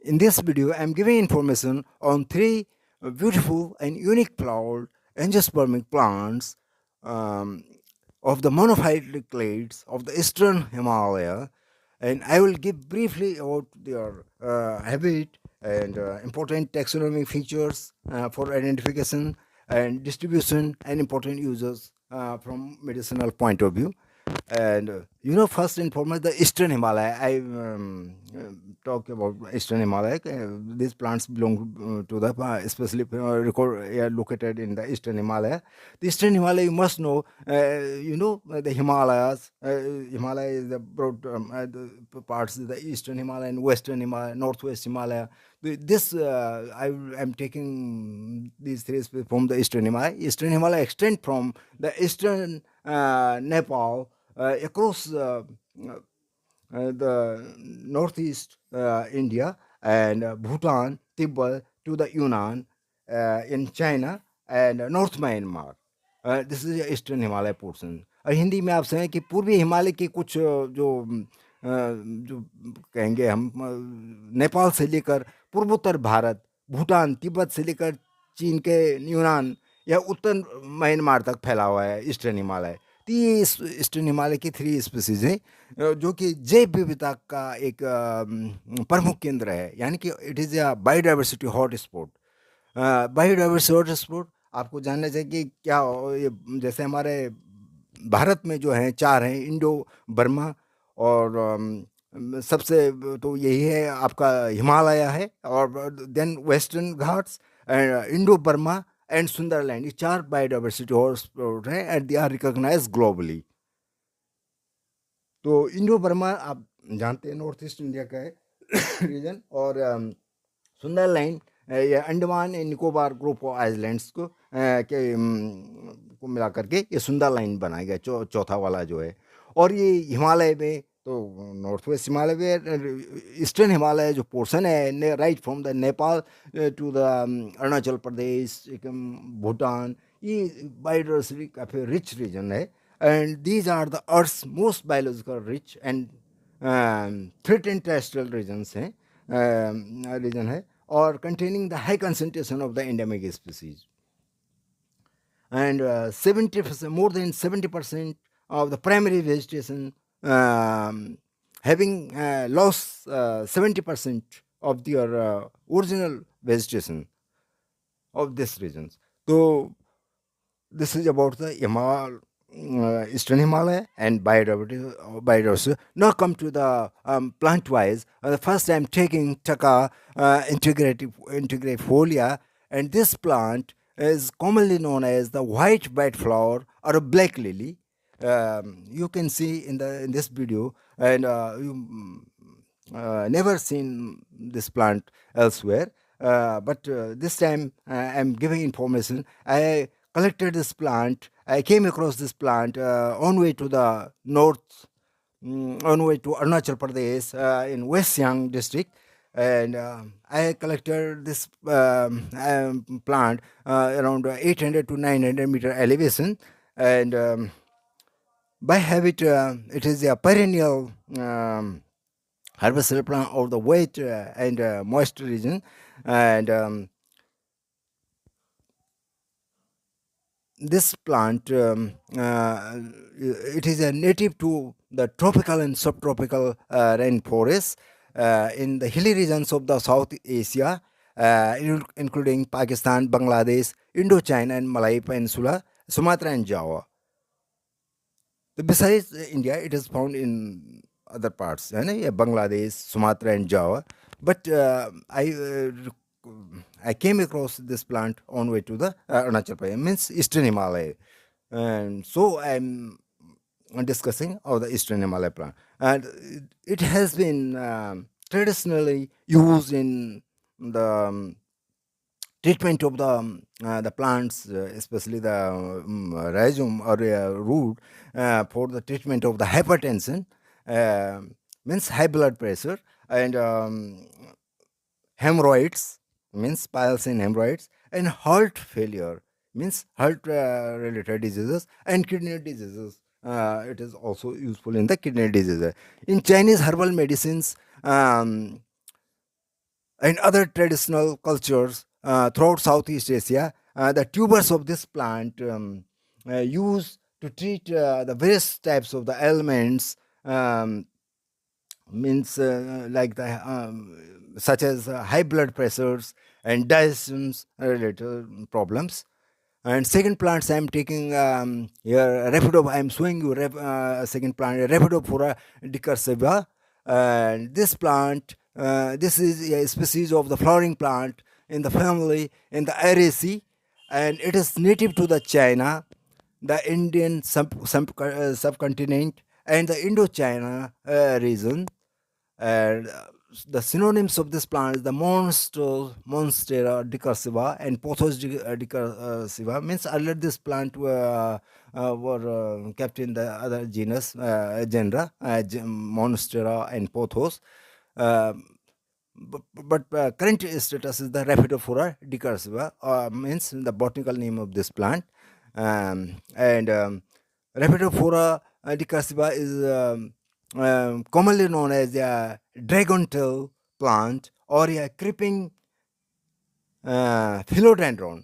In this video, I am giving information on three beautiful and unique flowered angiospermic plants um, of the monophyletic clades of the eastern Himalaya, and I will give briefly about their habit and important taxonomic features for identification and distribution and important uses from medicinal point of view. And first and foremost, the Eastern Himalaya. I talk about Eastern Himalaya. These plants belong to the, especially located in the Eastern Himalaya. The Eastern Himalaya, you must know, the Himalayas. Himalaya is the broad the parts, the Eastern Himalaya and Western Himalaya, Northwest Himalaya. This I am taking these three from the Eastern Himalaya. Eastern Himalaya extend from the Eastern Nepal across the northeast India and Bhutan, Tibet to the Yunnan in China and North Myanmar. This is eastern Himalaya portion और हिंदी में आप समझें कि पूर्वी हिमालय की कुछ जो कहेंगे हम नेपाल से लेकर पूर्वोत्तर भारत, भूटान, तिब्बत से लेकर चीन के यूनान या उत्तर म्यांमार तक फैला हुआ है ईस्टर्न हिमालय। तो ये ईस्टर्न हिमालय की थ्री स्पीसीज हैं जो कि जैव विविधता का एक प्रमुख केंद्र है, यानी कि it is a biodiversity hot spot. Biodiversity hot spot आपको जानना चाहिए कि क्या ये जैसे हमारे भारत में जो हैं चार हैं, इंडो बर्मा और सबसे तो यही है आपका हिमालय है, और then Western Ghats, Indo Burma and Sundaland. ये चार बायोडाइवर्सिटी हॉटस्पॉट हैं and they are recognised globally. तो इंडो बर्मा आप जानते हैं नॉर्थ ईस्ट इंडिया का है रीजन, और सुंदरलैंड या Andaman and Nicobar group of islands को मिला करके ये सुंदरलैंड बनाया गया, चौथा वाला जो है। और ये हिमालय में तो नॉर्थ वेस्ट हिमालय में ईस्टर्न हिमालय जो पोर्शन है right from the Nepal to the Arunachal Pradesh, Sikkim, Bhutan, ये बायोडाइवर्सिटी काफ़ी रिच रीजन है। And these are the earth most biological rich and threatened terrestrial regions हैं, रीजन है, or containing the high concentration of the endemic species. And 70%, more than 70% of the primary vegetation having lost 70% of their original vegetation of these regions. So this is about the Eastern Himalaya and biodiversity. Now come to the plant-wise. The first I'm taking Taka integratifolia, and this plant is commonly known as the white bed flower or a black lily. You can see in this video, and you never seen this plant elsewhere. But this time I'm giving information. I collected this plant. I came across this plant on way to the north, on way to Arunachal Pradesh in West Siang district, and I collected this plant around 800 to 900 meter elevation, and by habit it is a perennial herbacea plant of the wet and moist region, and this plant it is a native to the tropical and subtropical rainforests in the hilly regions of the South Asia, including Pakistan, Bangladesh, Indochina and Malay Peninsula, Sumatra and Java. Besides India, it is found in other parts, Bangladesh, Sumatra and Java. But I came across this plant on way to the Arunachal Pradesh, means Eastern Himalaya. And so I'm discussing of the Eastern Himalaya plant. And it has been traditionally used in the treatment of the plants, especially the rhizome or root, for the treatment of the hypertension, means high blood pressure, and hemorrhoids, means piles and hemorrhoids, and heart failure, means heart related diseases, and kidney diseases. It is also useful in the kidney diseases. In Chinese herbal medicines, and other traditional cultures throughout Southeast Asia, the tubers of this plant used to treat the various types of the ailments, um, means like the such as high blood pressures and digestions related problems. And second plants I'm taking here, Rapido. I'm showing you second plant, Rapidophora decursiva. And this plant, this is a species of the flowering plant in the family in the Araceae, and it is native to the China, the Indian subcontinent, and the Indochina region. And the synonyms of this plant is the Monstera decursiva and Pothos decursiva. Means earlier this plant were kept in the other genus genera, Monstera and Pothos. Uh, but current status is the Rhaphidophora decursiva, means the botanical name of this plant. And Rhaphidophora decursiva is commonly known as a dragon tail plant or a creeping philodendron.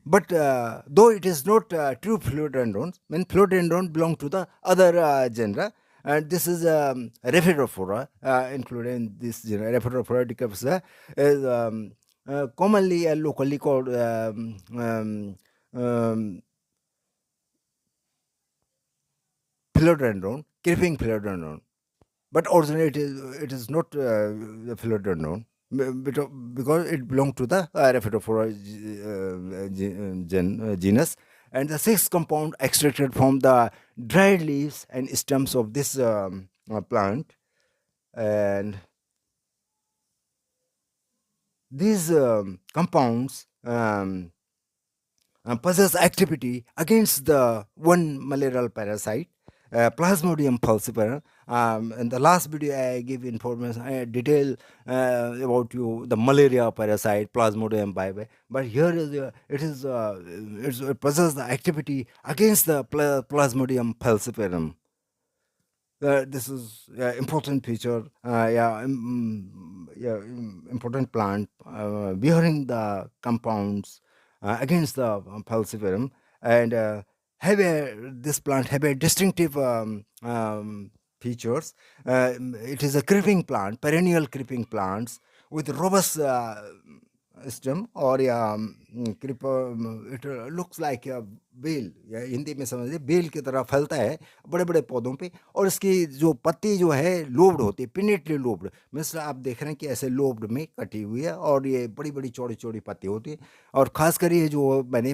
But though it is not true philodendron, when philodendron belong to the other genera, and this is Rhaphidophora, included in this genera. Rhaphidophora decursiva is commonly locally called philodendron, creeping philodendron. But originally it is not the philodendron because it belongs to the Rhaphidophora genus. And the sixth compound extracted from the dried leaves and stems of this plant. And these compounds possess activity against the one malarial parasite, Plasmodium falciparum. In the last video, I gave information, detail about you the malaria parasite, Plasmodium vivae. But here is it possesses the activity against the Plasmodium falciparum. This is important feature, important plant bearing the compounds against the falciparum, and this plant have a distinctive features. It is a creeping plant, perennial creeping plants with robust stem or creeper. It looks like a bell, या हिंदी में समझिए bell की तरह फैलता है बड़े बड़े पौधों पे, और इसकी जो पत्ती जो है लोब्ड होती है, पिनेटली लोब्ड, मीन्स आप देख रहे हैं कि ऐसे लोब्ड में कटी हुई है और ये बड़ी बड़ी चौड़ी चौड़ी पत्ती होती है. और खासकर ये जो मैंने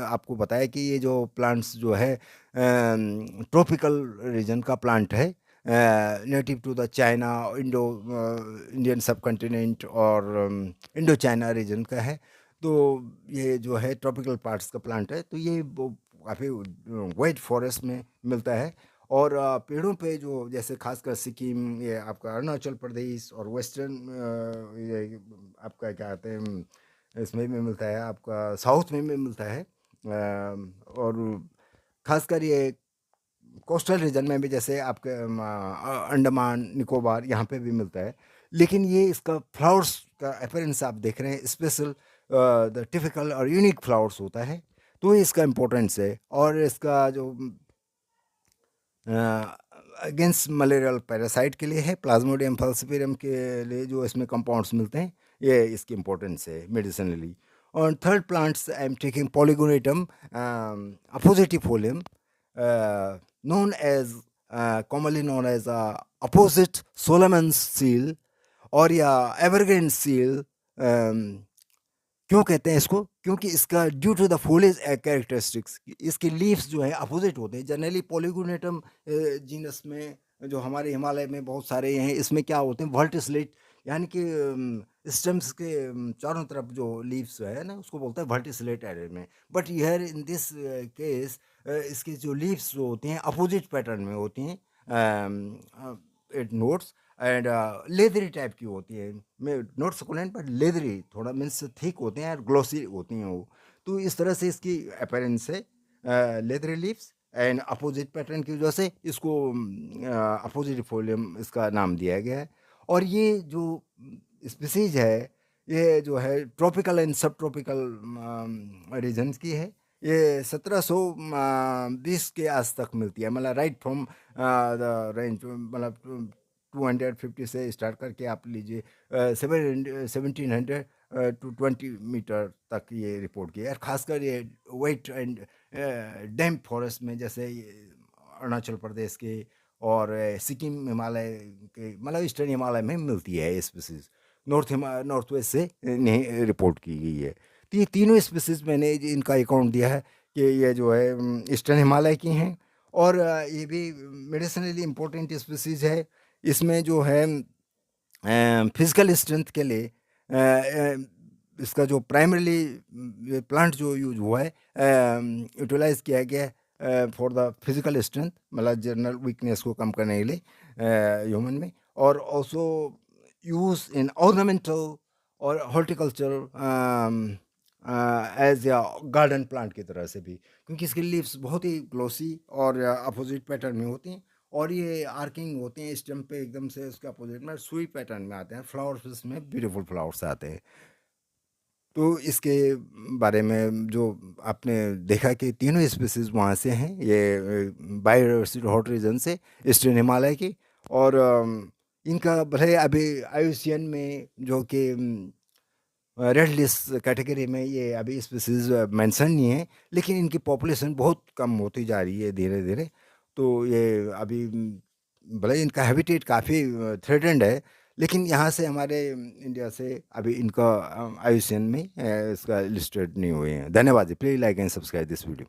आपको बताया कि ये जो प्लांट्स जो है ट्रॉपिकल रीजन का प्लांट है, native to the China, Indian subcontinent और इंडो चाइना रीजन का है. तो ये जो है ट्रॉपिकल पार्ट्स का प्लांट है, तो ये काफ़ी वाइट फॉरेस्ट में मिलता है. और पेड़ों पे जो जैसे खासकर सिक्किम, ये आपका अरुणाचल प्रदेश और वेस्टर्न, ये आपका क्या कहते हैं, इसमें भी मिलता है, आपका साउथ में भी मिलता है. और खासकर ये कोस्टल रीजन में भी, जैसे आपके अंडमान निकोबार, यहाँ पे भी मिलता है. लेकिन ये इसका फ्लावर्स का अपेरेंस आप देख रहे हैं, स्पेशल द टिपिकल और यूनिक फ्लावर्स होता है, तो इसका इम्पोर्टेंस है. और इसका जो अगेंस्ट मलेरियल पैरासाइट के लिए है, प्लाज्मोडियम falciparum के लिए जो इसमें कंपाउंड्स मिलते हैं, ये इसकी इम्पोर्टेंस है मेडिसिनली. और third plants I am taking Polygonatum oppositifolium, known as commonly known as opposite Solomon's seal और या एवरग्रीन सील. क्यों कहते हैं इसको? क्योंकि इसका due to the foliage characteristics, इसके लीव्स जो है अपोजिट होते हैं. जनरली पॉलीगोनेटम जीनस में जो हमारे हिमालय में बहुत सारे हैं, इसमें क्या होते हैं, वर्टिसलेट, यानी कि स्टेम्स के चारों तरफ जो लीव्स है ना, उसको बोलते हैं verticillate arrangement. But here in this case इसके जो लीव्स जो होती हैं अपोजिट पैटर्न में होती हैं, it notes, and leathery type की होती है, नॉट सकुलेंट बट लेदरी, थोड़ा मीन्स थिक होते हैं और ग्लोसी होती हैं वो. तो इस तरह से इसकी अपेरेंस है, leathery leaves and opposite pattern की वजह से इसको अपोजिट फोलियम इसका नाम दिया गया है. और ये जो स्पीसीज है ये जो है ट्रॉपिकल एंड सब ट्रॉपिकल रीजन्स की है। ये 1720 के आस तक मिलती है, मतलब राइट फ्रॉम द रेंज, मतलब 250 से स्टार्ट करके आप लीजिए 1700 टू 20 मीटर तक ये रिपोर्ट किया है। खासकर ये वेट एंड डैम्प फॉरेस्ट में, जैसे अरुणाचल प्रदेश के और सिक्किम हिमालय के, मतलब ईस्टर्न हिमालय में मिलती है स्पीसीज। नॉर्थ वेस्ट से नहीं रिपोर्ट की गई है। तो ये तीनों स्पीसीज मैंने इनका अकाउंट दिया है कि ये जो है ईस्टर्न हिमालय की हैं, और ये भी मेडिसिनली इम्पोर्टेंट स्पीसीज है। इसमें जो है फिजिकल स्ट्रेंथ के लिए इसका जो प्राइमरीली प्लांट जो यूज हुआ है, यूटिलाइज किया गया फॉर द फिजिकल स्ट्रेंथ, मतलब जनरल वीकनेस को कम करने के लिए ह्यूमन में, और ऑल्सो यूज इन ऑर्नामेंटल और हॉर्टिकल्चर एज या गार्डन प्लांट की तरह से भी, क्योंकि इसके लीव्स बहुत ही ग्लोसी और अपोजिट पैटर्न में होती हैं, और ये आर्किंग होते हैं स्टेम पे एकदम से उसके अपोजिट में सुई पैटर्न में आते हैं। फ्लावर्स में ब्यूटीफुल फ्लावर्स आते हैं। तो इसके बारे में जो आपने देखा कि तीनों स्पीसीज वहाँ से हैं, ये बायोडाइवर्सिटी हॉट रीजन से ईस्टर्न हिमालय की, और इनका भले अभी आयुसियन में जो कि रेड लिस्ट कैटेगरी में ये अभी स्पीसीज मेंशन नहीं है, लेकिन इनकी पॉपुलेशन बहुत कम होती जा रही है धीरे धीरे। तो ये अभी भले इनका हैबिटेट काफ़ी थ्रेटेंड है, लेकिन यहाँ से हमारे इंडिया से अभी इनका आयुसियन में इसका लिस्टेड नहीं हुए हैं। धन्यवाद जी। Please like and subscribe this video.